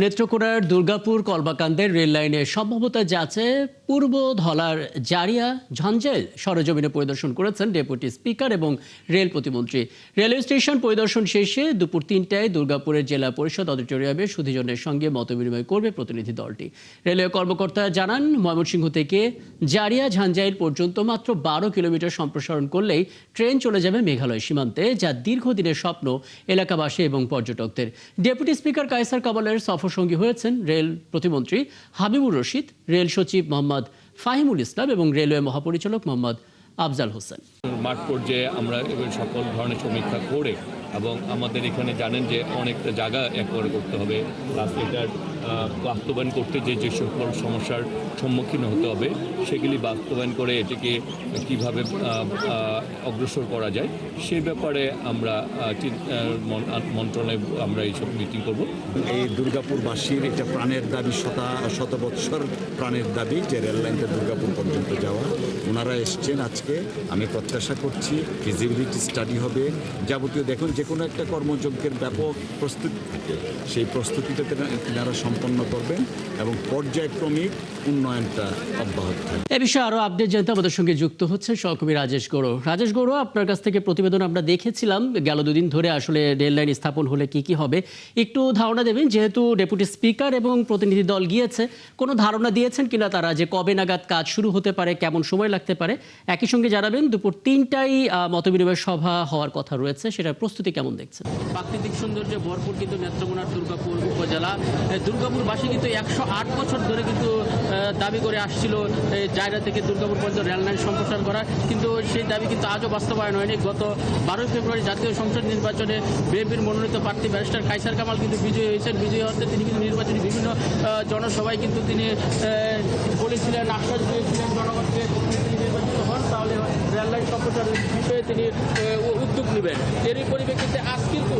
নেত্রকোনার দুর্গাপুর কলবাকান্দের রেল লাইনে সম্ভবত যাচ্ছে পূর্ব ধলার জারিয়া ঝঞ্ঝেল সরেজমিনে পরিদর্শন করেছেন ডেপুটি স্পিকার এবং রেল প্রতিমন্ত্রী। রেলওয়ে স্টেশন পরিদর্শন শেষে দুপুর ৩টায় দুর্গাপুরের জেলা পরিষদ অডিটোরিয়ামে সুধীজনের সঙ্গে মতবিনিময় করবে প্রতিনিধি দলটি। রেলওয়ে কর্মকর্তা জানান, ময়মনসিংহ থেকে জারিয়া ঝঞ্ঝাইল পর্যন্ত মাত্র ১২ কিলোমিটার সম্প্রসারণ করলেই ট্রেন চলে যাবে মেঘালয় সীমান্তে, যা দীর্ঘদিনের স্বপ্ন এলাকাবাসী এবং পর্যটকদের। ডেপুটি স্পিকার কায়সার কামালের সফরসঙ্গী হয়েছেন রেল প্রতিমন্ত্রী হাবিবুর রশিদ, রেল সচিব মোহাম্মদ ফাহিমুল ইসলাম এবং রেলওয়ে মহাপরিচালক মোহাম্মদ আফজাল হোসেন। মাঠ পর্যায়ে আমরা এবার সকল ধরনের সমীক্ষা করে এবং আমাদের এখানে জানেন যে অনেকটা জায়গা একবারে করতে হবে, প্লাস এটার বাস্তবায়ন করতে যে সকল সমস্যার সম্মুখীন হতে হবে সেগুলি বাস্তবায়ন করে এটিকে কীভাবে অগ্রসর করা যায় সে ব্যাপারে আমরা মন্ত্রণালয়ে আমরা এইসব মিটিং করব। এই দুর্গাপুরবাসীর এটা প্রাণের দাবি, শত বৎসর প্রাণের দাবি যে রেল লাইনটা দুর্গাপুর পর্যন্ত যাওয়া। ওনারা এসছেন আজকে, আমি প্রত্যাশা করছি ফিজিবিলিটি স্টাডি হবে, যাবতীয় দেখুন যে কোনো একটা কর্মযজ্ঞের ব্যাপক প্রস্তুতি থাকে, সেই প্রস্তুতিটা তেনারা সম্পন্ন করবেন এবং পর্যায়ক্রমিক উন্নয়নটা অব্যাহত থাকবে। এ বিষয়ে আরও আপডেট জানতে আমাদের সঙ্গে যুক্ত হচ্ছে সহকর্মী রাজেশ গৌড়। রাজেশ গৌড়, আপনার কাছ থেকে প্রতিবেদন আমরা দেখেছিলাম গেল দুদিন ধরে আসলে রেল লাইন স্থাপন হলে কি হবে একটু ধারণা দেবেন, যেহেতু ডেপুটি স্পিকার এবং প্রতিনিধি দল গিয়েছে, কোনো ধারণা দিয়েছেন কিনা তারা যে কবে নাগাদ কাজ শুরু হতে পারে, কেমন সময় লাগতে পারে? একই সঙ্গে জানাবেন দুপুর ৩টায় মতবিনিময় সভা হওয়ার কথা রয়েছে, সেটার প্রস্তুতি কেমন দেখছেন? প্রাকৃতিক সৌন্দর্যে ভরপুর কিন্তু নেত্রকোনার দুর্গাপুর উপজেলা। দুর্গাপুরবাসী কিন্তু ১০৮ বছর ধরে কিন্তু দাবি করে আসছিল জায়গা থেকে দুর্গাপুর পর্যন্ত রেল লাইন সম্প্রসারণ করা, কিন্তু সেই দাবি কিন্তু আজও বাস্তবায়ন হয়নি। গত ১২ই ফেব্রুয়ারি জাতীয় সংসদ নির্বাচনে বিএনপির মনোনীত প্রার্থী ব্যারিস্টার কায়সার কামাল কিন্তু বিজয়ী হয়েছেন। বিজয়ী হতে তিনি কিন্তু নির্বাচনী বিভিন্ন জনসভায় কিন্তু তিনি বলেছিলেন, আশ্বাস দিয়েছিলেন জনগণকে নির্বাচিত হন তাহলে রেল লাইন সম্প্রসারণের বিষয়ে তিনি উদ্যোগ নেবেন। এরই পরিপ্রেক্ষিতে আজ কিন্তু